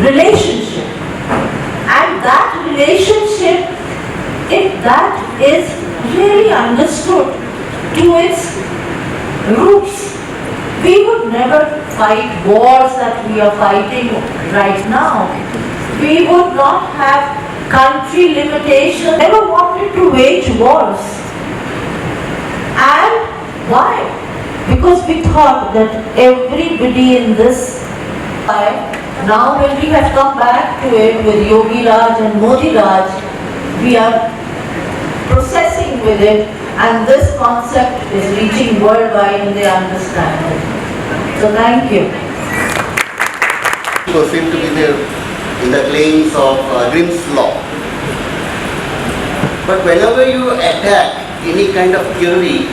relationship. And that relationship, if that is really understood to its roots, we would never fight wars that we are fighting right now. We would not have country limitations, never wanted to wage wars. And why? Because we thought that everybody in this time, now when we have come back to it with Yogi Raj and Modi Raj, we are processing with it, and this concept is reaching worldwide and they understand it. So thank you. So seem to be there in the claims of Grimm's law. But whenever you attack any kind of theory,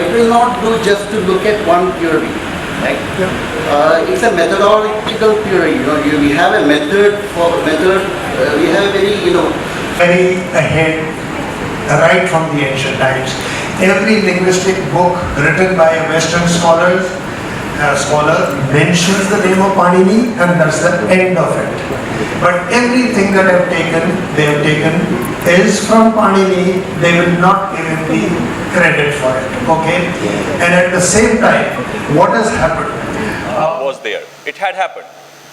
it will not do just to look at one theory. Right? It's a methodological theory. We have a method for method. We have very ahead, right from the ancient times. Every linguistic book written by a Western scholar mentions the name of Panini, and that's the end of it. But everything that they have taken is from Panini. They will not give him the credit for it. Okay? And at the same time, what has happened? Was there. It had happened,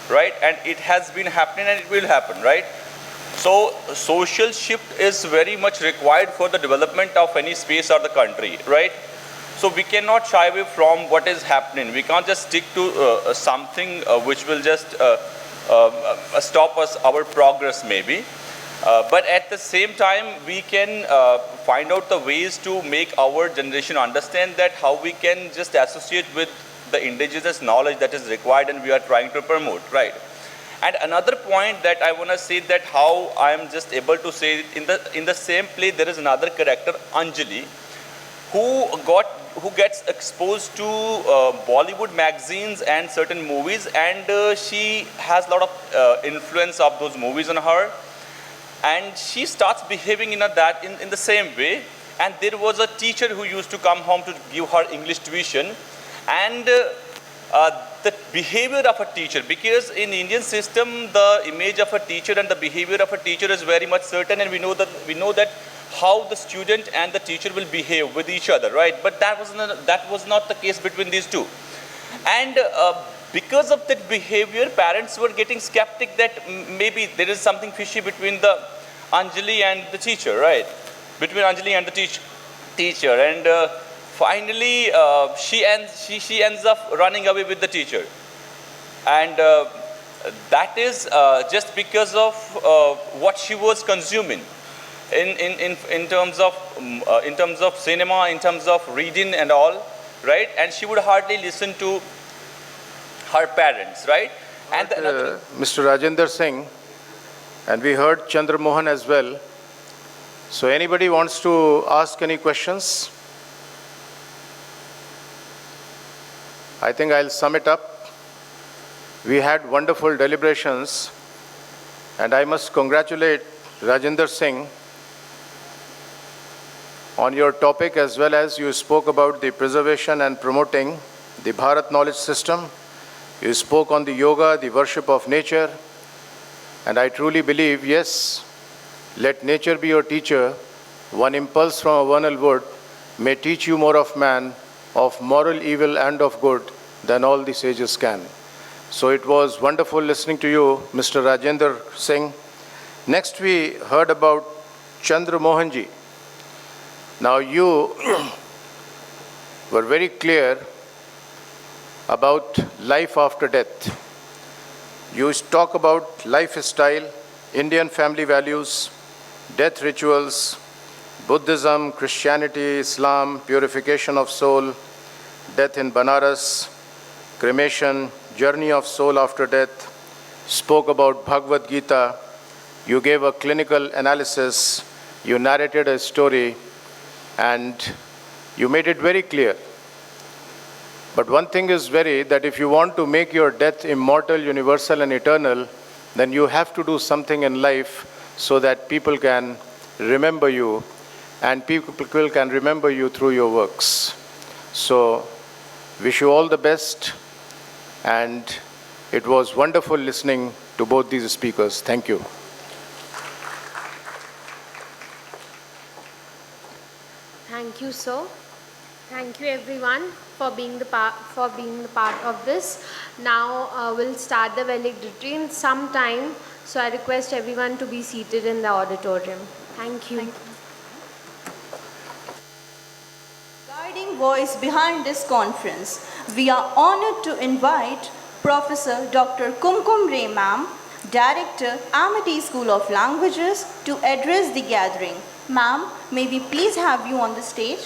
right? And it has been happening and it will happen, right? So social shift is very much required for the development of any space or the country, right? So we cannot shy away from what is happening. We can't just stick to something which will just stop our progress maybe. But at the same time, we can find out the ways to make our generation understand that how we can just associate with the indigenous knowledge that is required and we are trying to promote, right? And another point that I want to say that how I am just able to say in the same play there is another character, Anjali, who gets exposed to Bollywood magazines and certain movies, and she has a lot of influence of those movies on her, and she starts behaving in the same way. And there was a teacher who used to come home to give her English tuition, and the behavior of a teacher, because in Indian system the image of a teacher and the behavior of a teacher is very much certain, and we know that how the student and the teacher will behave with each other, right? But that was not the case between these two. And because of that behavior, parents were getting skeptic that maybe there is something fishy between the Anjali and the teacher, right? Between Anjali and the teacher. And finally, she ends up running away with the teacher. And that is just because of what she was consuming in terms of cinema, in terms of reading and all, right? And she would hardly listen to her parents, right? And Mr. Rajendra Singh, and we heard Chandra Mohan as well. So anybody wants to ask any questions? I think I'll sum it up. We had wonderful deliberations, and I must congratulate Rajendra Singh on your topic, as well as you spoke about the preservation and promoting the Bharat knowledge system. You spoke on the yoga, the worship of nature, and I truly believe, yes, let nature be your teacher. One impulse from a vernal wood may teach you more of man, of moral evil and of good, than all the sages can. So it was wonderful listening to you, Mr. Rajendra Singh. Next we heard about Chandra Mohanji. Now you were very clear about life after death. You talk about lifestyle, Indian family values, death rituals, Buddhism, Christianity, Islam, purification of soul, death in Banaras, cremation, journey of soul after death, spoke about Bhagavad Gita, you gave a clinical analysis, you narrated a story, and you made it very clear. But one thing is that if you want to make your death immortal, universal, and eternal, then you have to do something in life so that people can remember you, and people can remember you through your works. So, wish you all the best, and It was wonderful listening to both these speakers. Thank you. Thank you, sir. Thank you, everyone, for being the part of this. Now we'll start the valedictory in some time. So I request everyone to be seated in the auditorium. Thank you. Guiding voice behind this conference, we are honored to invite Professor Dr. Kumkum Ray Ma'am, Director, Amity School of Languages, to address the gathering. Ma'am, may we please have you on the stage?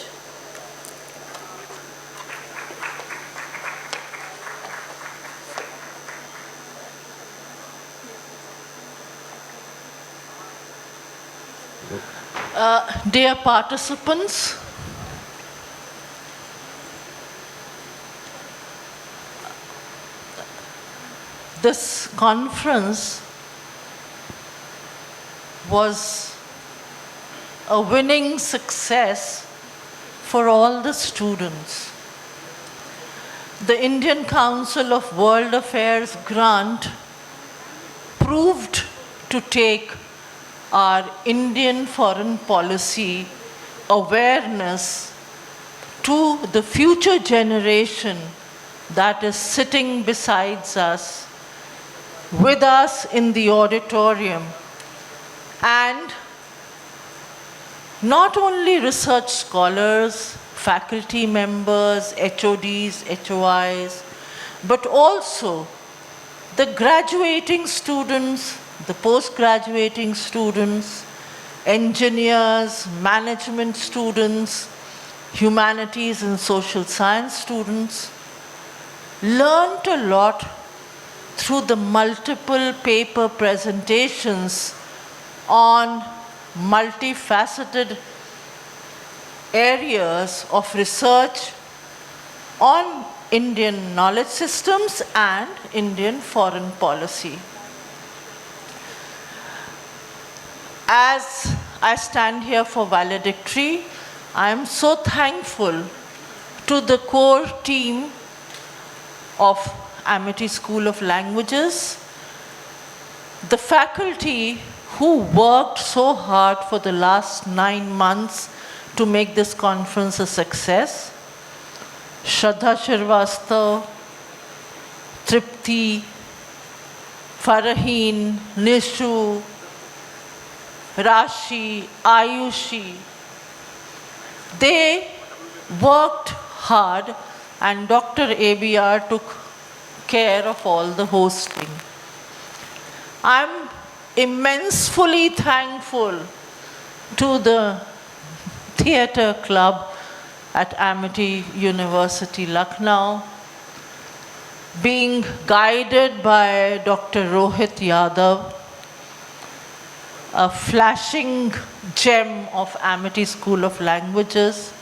Dear participants, this conference was a winning success for all the students. The Indian Council of World Affairs grant proved to take our Indian foreign policy awareness to the future generation that is sitting besides us, with us in the auditorium. And not only research scholars, faculty members, HODs, HOIs, but also the graduating students, the post-graduating students, engineers, management students, humanities and social science students, learned a lot through the multiple paper presentations on multifaceted areas of research on Indian knowledge systems and Indian foreign policy. As I stand here for valedictory, I am so thankful to the core team of Amity School of Languages, the faculty who worked so hard for the last 9 months to make this conference a success. Shraddha Shrivastava, Tripti, Faraheen, Nishu, Rashi, Ayushi. They worked hard and Dr. ABR took care of all the hosting. I'm immensely thankful to the theatre club at Amity University, Lucknow, being guided by Dr. Rohit Yadav, a flashing gem of Amity School of Languages,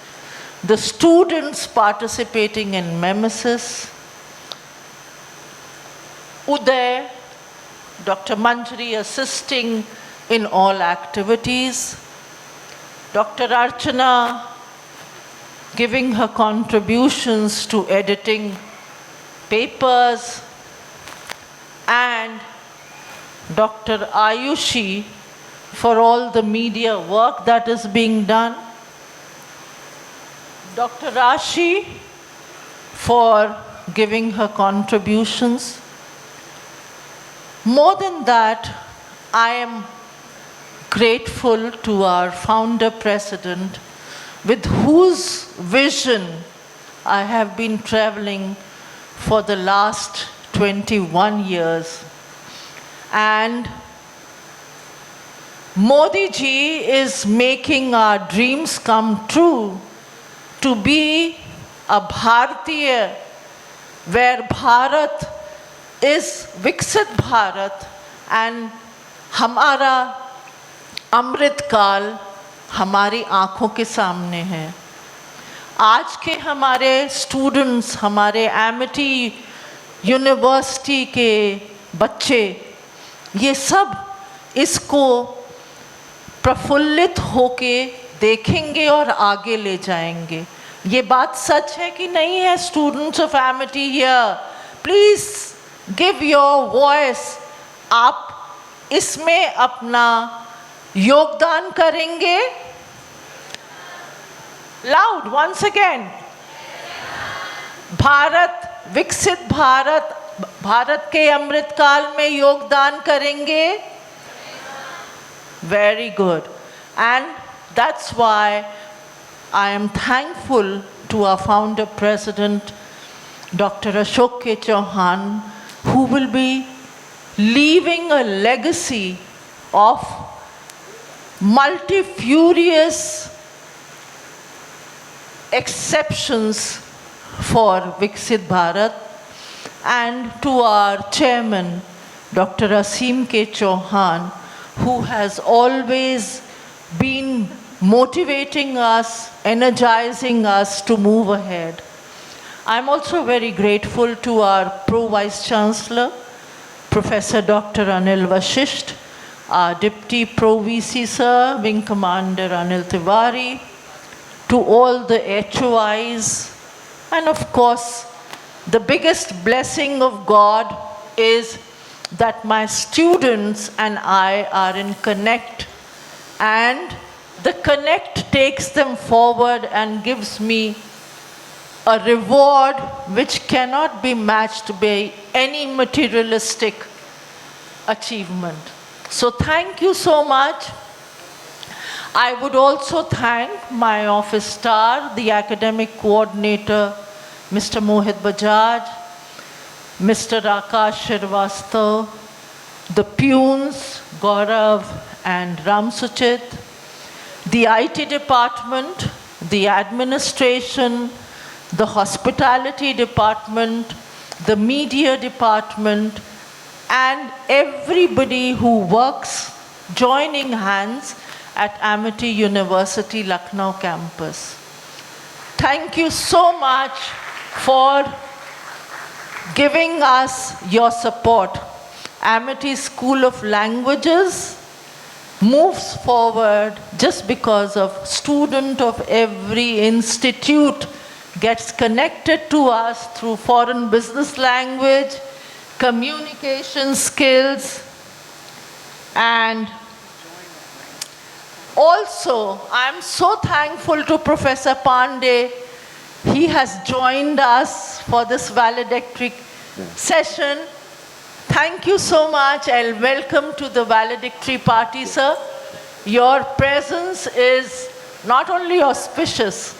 the students participating in Mimesis, Uday, Dr. Manjari assisting in all activities, Dr. Archana giving her contributions to editing papers, and Dr. Ayushi for all the media work that is being done, Dr. Rashi for giving her contributions. More than that, I am grateful to our founder president, with whose vision I have been traveling for the last 21 years. And Modi ji is making our dreams come true to be a Bharatiya, where Bharat is Viksit Bharat and हमारा अमृत काल हमारी आँखों के सामने है. आज के हमारे स्टूडेंट्स, हमारे एमिटी यूनिवर्सिटी के बच्चे, ये सब इसको प्रफुल्लित होके देखेंगे और आगे ले जाएंगे. ये बात सच है कि नहीं है? Students of Amity here, please give your voice up, इसमें अपना योगदान करेंगे? Loud, once again. भारत, विकसित भारत, भारत के अमृत काल में योगदान करेंगे? Very good. And that's why I am thankful to our founder president, Dr. Ashok K. Chauhan, who will be leaving a legacy of multifarious exceptions for Viksit Bharat, and to our chairman, Dr. Asim K. Chauhan, who has always been motivating us, energizing us to move ahead. I'm also very grateful to our Pro-Vice Chancellor, Professor Dr. Anil Vashisht, our Deputy Pro-VC Sir, Wing Commander Anil Tiwari, to all the HOIs, and of course, the biggest blessing of God is that my students and I are in connect, and the connect takes them forward and gives me a reward which cannot be matched by any materialistic achievement. So thank you so much. I would also thank my office star, the academic coordinator, Mr. Mohit Bajaj, Mr. Akash Shrivastava, the peons, Gaurav and Ram Suchit, the IT department, the administration, the hospitality department, the media department, and everybody who works joining hands at Amity University Lucknow campus. Thank you so much for giving us your support. Amity School of Languages moves forward just because of student of every institute gets connected to us through foreign business language, communication skills, and also I'm so thankful to Professor Pandey. He has joined us for this valedictory session. Thank you so much, and welcome to the valedictory party, sir. Your presence is not only auspicious,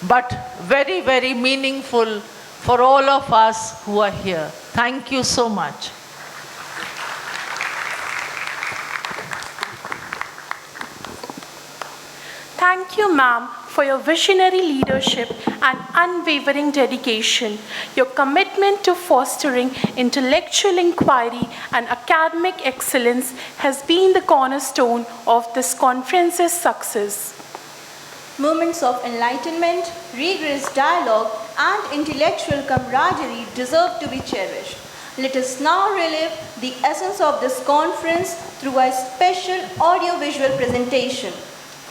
but very, very meaningful for all of us who are here. Thank you so much. Thank you, ma'am, for your visionary leadership and unwavering dedication. Your commitment to fostering intellectual inquiry and academic excellence has been the cornerstone of this conference's success. Moments of enlightenment, rigorous dialogue, and intellectual camaraderie deserve to be cherished. Let us now relive the essence of this conference through a special audiovisual presentation.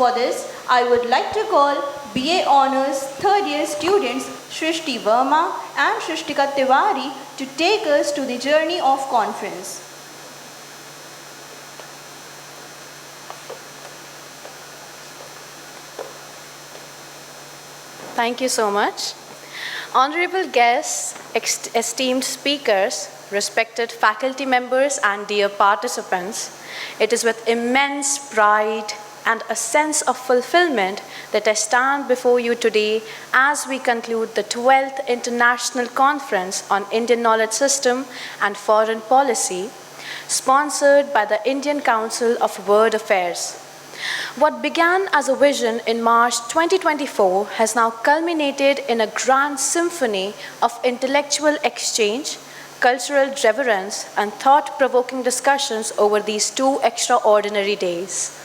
For this, I would like to call BA Honours third year students Shrishti Verma and Shrishtika Tiwari to take us to the journey of conference. Thank you so much. Honorable guests, esteemed speakers, respected faculty members, and dear participants, it is with immense pride and a sense of fulfillment that I stand before you today as we conclude the 12th International Conference on Indian Knowledge System and Foreign Policy, sponsored by the Indian Council of World Affairs. What began as a vision in March 2024 has now culminated in a grand symphony of intellectual exchange, cultural reverence, and thought-provoking discussions over these 2 extraordinary days.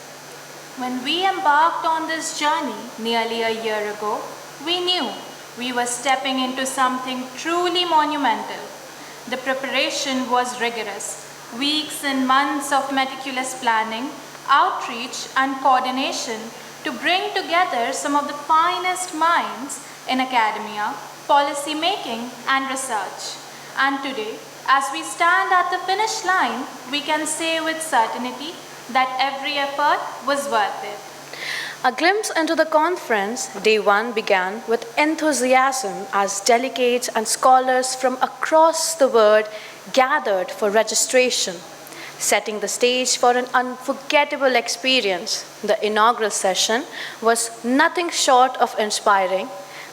When we embarked on this journey nearly a year ago, we knew we were stepping into something truly monumental. The preparation was rigorous. Weeks and months of meticulous planning, outreach, and coordination to bring together some of the finest minds in academia, policy making, and research. And today, As we stand at the finish line, we can say with certainty that every effort was worth it. A glimpse into the conference, day one began with enthusiasm as delegates and scholars from across the world gathered for registration, setting the stage for an unforgettable experience. The inaugural session was nothing short of inspiring.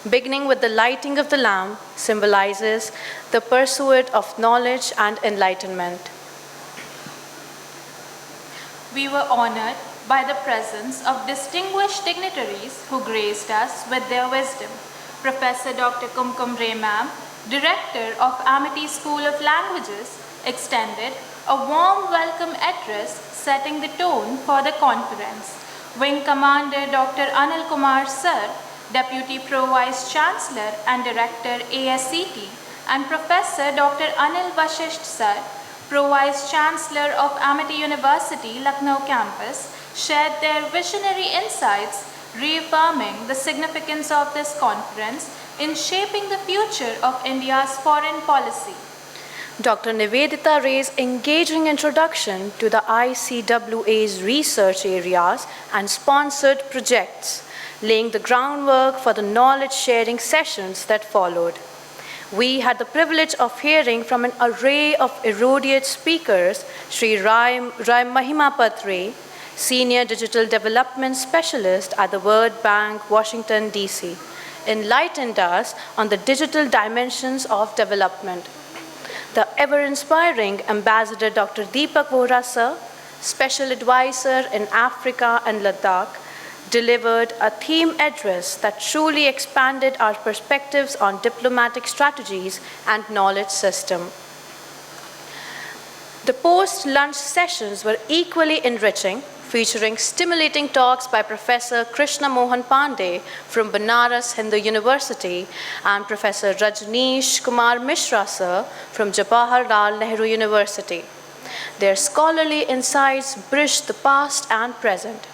Beginning with the lighting of the lamp symbolizes the pursuit of knowledge and enlightenment. We were honored by the presence of distinguished dignitaries who graced us with their wisdom. Professor Dr. Kumkum Ray Ma'am, Director of Amity School of Languages, extended a warm welcome address setting the tone for the conference. Wing Commander Dr. Anil Kumar Sir, Deputy Pro Vice Chancellor and Director ASCT, and Professor Dr. Anil Vashisht Sir, Pro Vice Chancellor of Amity University, Lucknow campus, shared their visionary insights, reaffirming the significance of this conference in shaping the future of India's foreign policy. Dr. Nivedita Ray's engaging introduction to the ICWA's research areas and sponsored projects, laying the groundwork for the knowledge-sharing sessions that followed. We had the privilege of hearing from an array of erudite speakers, Sri Rai Mahimapat Ray, Senior Digital Development Specialist at the World Bank, Washington, D.C., enlightened us on the digital dimensions of development. The ever-inspiring Ambassador Dr. Deepak Vohra Sir, Special Advisor in Africa and Ladakh, delivered a theme address that truly expanded our perspectives on diplomatic strategies and knowledge system. The post-lunch sessions were equally enriching, featuring stimulating talks by Professor Krishna Mohan Pandey from Banaras Hindu University and Professor Rajneesh Kumar Mishra Sir from Jawaharlal Nehru University. Their scholarly insights bridged the past and present,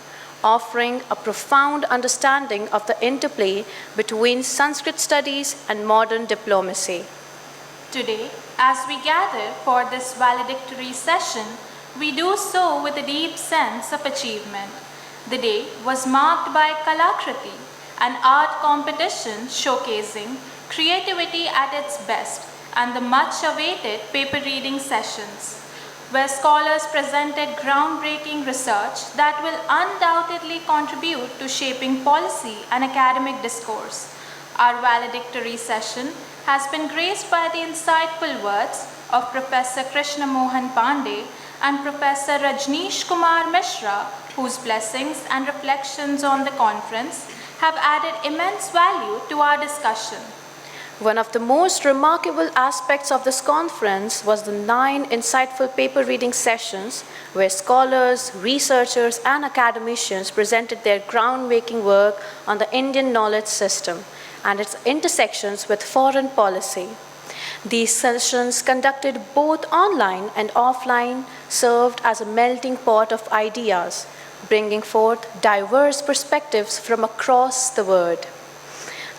offering a profound understanding of the interplay between Sanskrit studies and modern diplomacy. Today, as we gather for this valedictory session, we do so with a deep sense of achievement. The day was marked by Kalakriti, an art competition showcasing creativity at its best, and the much-awaited paper reading sessions, where scholars presented groundbreaking research that will undoubtedly contribute to shaping policy and academic discourse. Our valedictory session has been graced by the insightful words of Professor Krishna Mohan Pandey and Professor Rajneesh Kumar Mishra, whose blessings and reflections on the conference have added immense value to our discussion. One of the most remarkable aspects of this conference was the 9 insightful paper reading sessions where scholars, researchers, and academicians presented their groundbreaking work on the Indian knowledge system and its intersections with foreign policy. These sessions, conducted both online and offline, served as a melting pot of ideas, bringing forth diverse perspectives from across the world.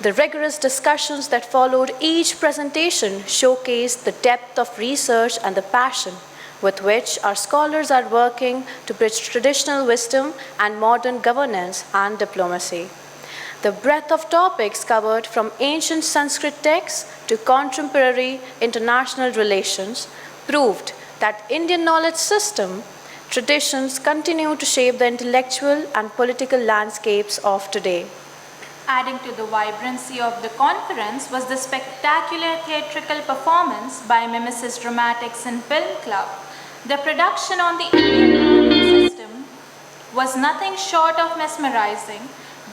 The rigorous discussions that followed each presentation showcased the depth of research and the passion with which our scholars are working to bridge traditional wisdom and modern governance and diplomacy. The breadth of topics covered from ancient Sanskrit texts to contemporary international relations proved that Indian knowledge system traditions continue to shape the intellectual and political landscapes of today. Adding to the vibrancy of the conference was the spectacular theatrical performance by Mimesis Dramatics and Film Club. The production on the Indian system was nothing short of mesmerizing,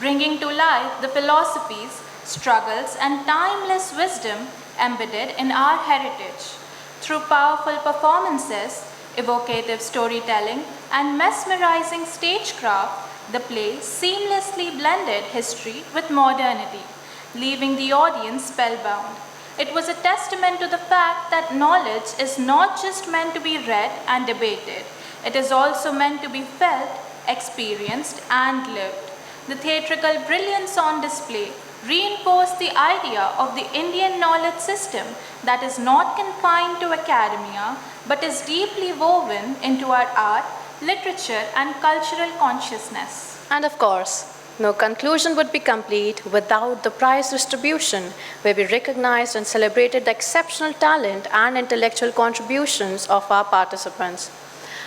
bringing to life the philosophies, struggles, and timeless wisdom embedded in our heritage. Through powerful performances, evocative storytelling, and mesmerizing stagecraft, the play seamlessly blended history with modernity, leaving the audience spellbound. It was a testament to the fact that knowledge is not just meant to be read and debated, it is also meant to be felt, experienced, and lived. The theatrical brilliance on display reinforce the idea of the Indian knowledge system that is not confined to academia but is deeply woven into our art, literature, and cultural consciousness. And of course, no conclusion would be complete without the prize distribution, where we recognized and celebrated the exceptional talent and intellectual contributions of our participants.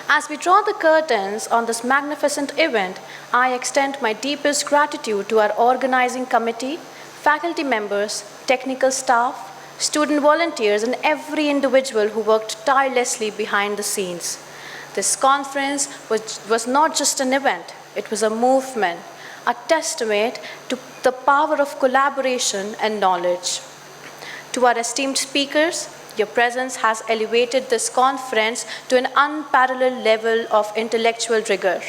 As we draw the curtains on this magnificent event, I extend my deepest gratitude to our organizing committee, faculty members, technical staff, student volunteers, and every individual who worked tirelessly behind the scenes. This conference was not just an event, it was a movement, a testament to the power of collaboration and knowledge. To our esteemed speakers, your presence has elevated this conference to an unparalleled level of intellectual rigor.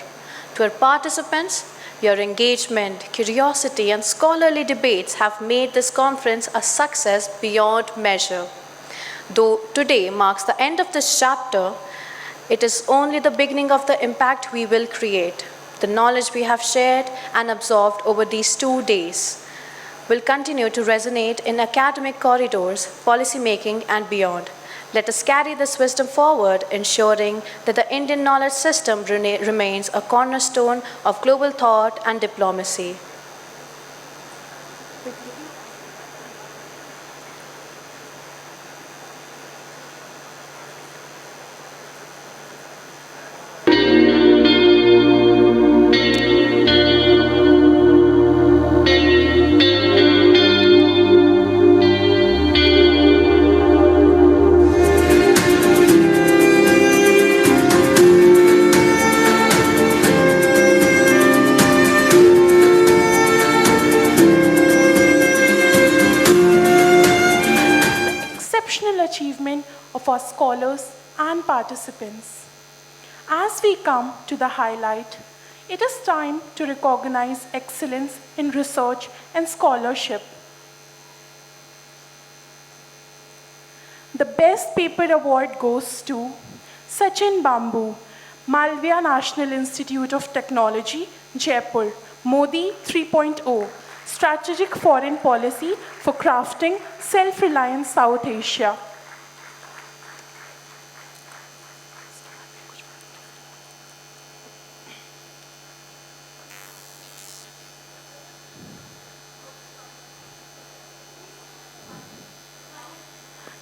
To our participants, your engagement, curiosity, and scholarly debates have made this conference a success beyond measure. Though today marks the end of this chapter, it is only the beginning of the impact we will create. The knowledge we have shared and absorbed over these 2 days will continue to resonate in academic corridors, policymaking, and beyond. Let us carry this wisdom forward, ensuring that the Indian knowledge system remains a cornerstone of global thought and diplomacy. Achievement of our scholars and participants. As we come to the highlight, it is time to recognize excellence in research and scholarship. The Best Paper Award goes to Sachin Bambu, Malviya National Institute of Technology, Jaipur, Modi 3.0, Strategic Foreign Policy for Crafting Self-Reliant South Asia.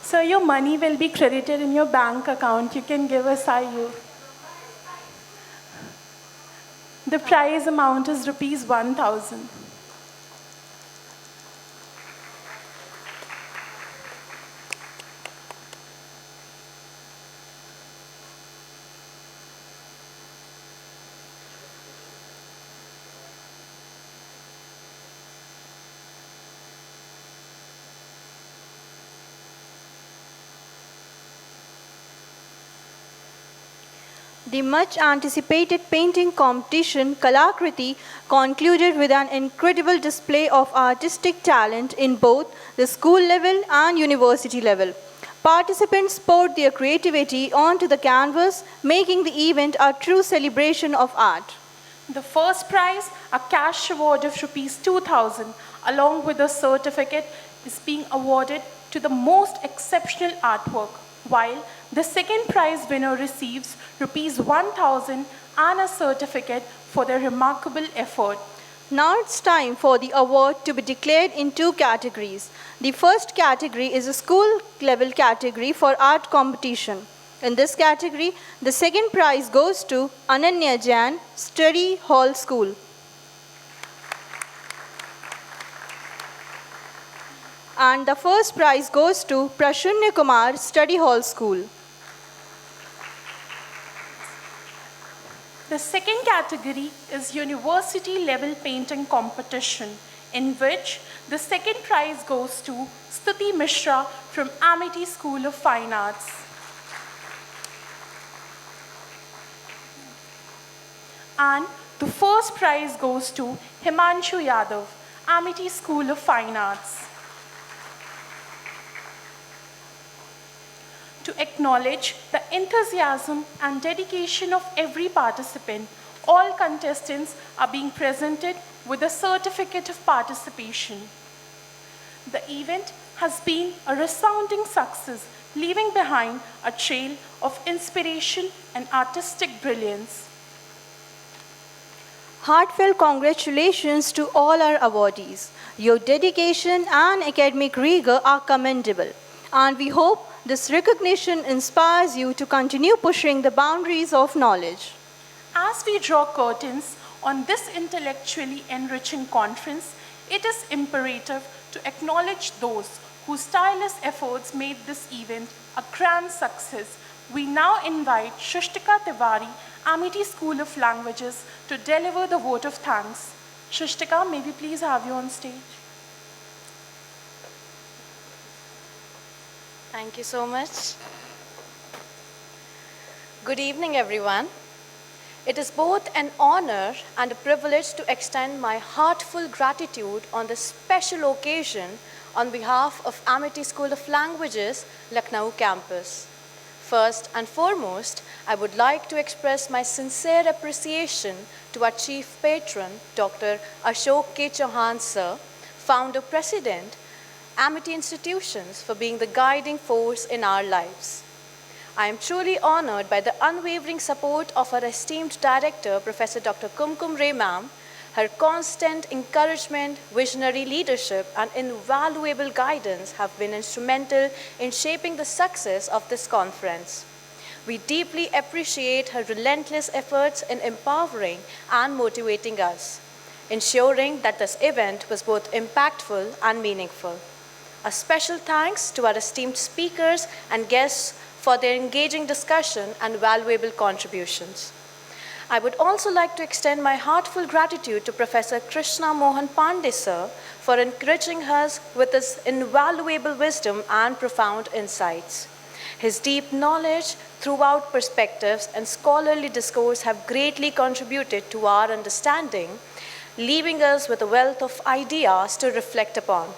So your money will be credited in your bank account. You can give us IU. The prize amount is rupees 1,000. The much anticipated painting competition Kalakriti concluded with an incredible display of artistic talent in both the school level and university level. Participants poured their creativity onto the canvas, making the event a true celebration of art. The first prize, a cash award of rupees 2,000, along with a certificate, is being awarded to the most exceptional artwork, while the second prize winner receives rupees 1,000 and a certificate for their remarkable effort. Now it's time for the award to be declared in 2 categories. The first category is a school level category for art competition. In this category, the second prize goes to Ananya Jain, Study Hall School. And the first prize goes to Prashunya Kumar, Study Hall School. The second category is university level painting competition, in which the second prize goes to Stuti Mishra from Amity School of Fine Arts. And the first prize goes to Himanshu Yadav, Amity School of Fine Arts. To acknowledge the enthusiasm and dedication of every participant, all contestants are being presented with a certificate of participation. The event has been a resounding success, leaving behind a trail of inspiration and artistic brilliance. Heartfelt congratulations to all our awardees. Your dedication and academic rigor are commendable, and we hope this recognition inspires you to continue pushing the boundaries of knowledge. As we draw curtains on this intellectually enriching conference, it is imperative to acknowledge those whose tireless efforts made this event a grand success. We now invite Shrishtika Tiwari, Amity School of Languages, to deliver the vote of thanks. Shrishtika, may we please have you on stage? Thank you so much. Good evening, everyone. It is both an honor and a privilege to extend my heartfelt gratitude on this special occasion on behalf of Amity School of Languages, Lucknow campus. First and foremost, I would like to express my sincere appreciation to our Chief Patron, Dr. Ashok K. Chauhan Sir, Founder President, Amity Institutions, for being the guiding force in our lives. I am truly honored by the unwavering support of our esteemed Director, Professor Dr. Kumkum Ray Ma'am. Her constant encouragement, visionary leadership, and invaluable guidance have been instrumental in shaping the success of this conference. We deeply appreciate her relentless efforts in empowering and motivating us, ensuring that this event was both impactful and meaningful. A special thanks to our esteemed speakers and guests for their engaging discussion and valuable contributions. I would also like to extend my heartfelt gratitude to Professor Krishna Mohan Pandey Sir for encouraging us with his invaluable wisdom and profound insights. His deep knowledge, throughout perspectives, and scholarly discourse have greatly contributed to our understanding, leaving us with a wealth of ideas to reflect upon.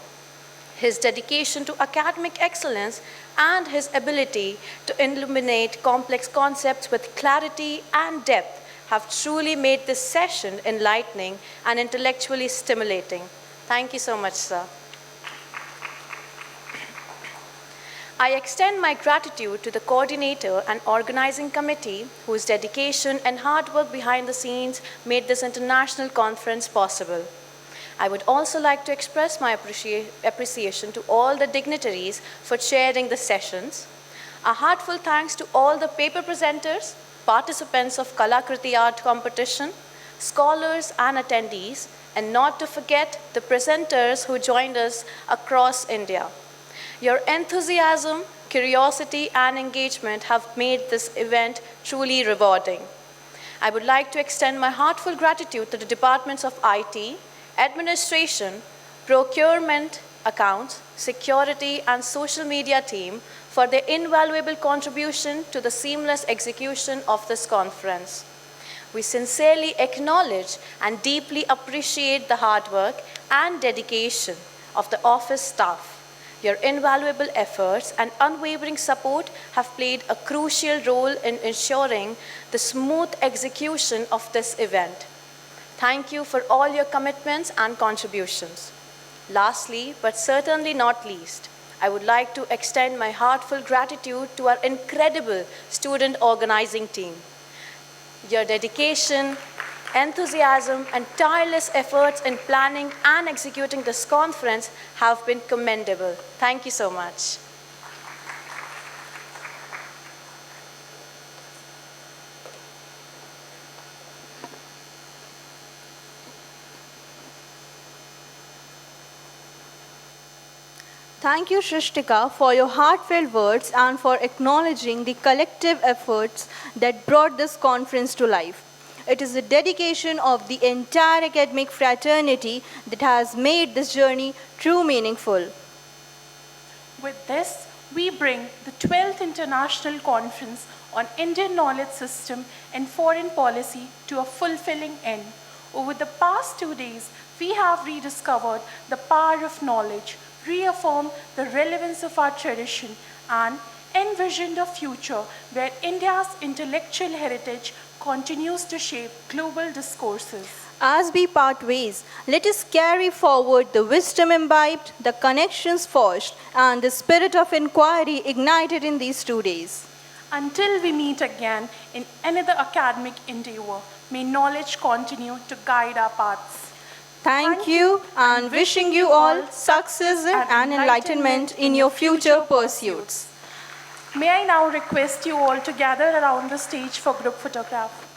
His dedication to academic excellence and his ability to illuminate complex concepts with clarity and depth have truly made this session enlightening and intellectually stimulating. Thank you so much, sir. I extend my gratitude to the coordinator and organizing committee whose dedication and hard work behind the scenes made this international conference possible. I would also like to express my appreciation to all the dignitaries for chairing the sessions. A heartfelt thanks to all the paper presenters, participants of Kalakriti Art Competition, scholars and attendees, and not to forget the presenters who joined us across India. Your enthusiasm, curiosity, and engagement have made this event truly rewarding. I would like to extend my heartfelt gratitude to the departments of IT, administration, procurement, accounts, security, and social media team for their invaluable contribution to the seamless execution of this conference. We sincerely acknowledge and deeply appreciate the hard work and dedication of the office staff. Your invaluable efforts and unwavering support have played a crucial role in ensuring the smooth execution of this event. Thank you for all your commitments and contributions. Lastly, but certainly not least, I would like to extend my heartfelt gratitude to our incredible student organizing team. Your dedication, enthusiasm, and tireless efforts in planning and executing this conference have been commendable. Thank you so much. Thank you, Shrishtika, for your heartfelt words and for acknowledging the collective efforts that brought this conference to life. It is the dedication of the entire academic fraternity that has made this journey truly meaningful. With this, we bring the 12th International Conference on Indian Knowledge System and Foreign Policy to a fulfilling end. Over the past 2 days, we have rediscovered the power of knowledge, reaffirmed the relevance of our tradition, and envisioned a future where India's intellectual heritage continues to shape global discourses. As we part ways, let us carry forward the wisdom imbibed, the connections forged, and the spirit of inquiry ignited in these 2 days. Until we meet again in another academic endeavor, may knowledge continue to guide our paths. Thank you, and wishing you all success and enlightenment in your future pursuits. May I now request you all to gather around the stage for group photograph.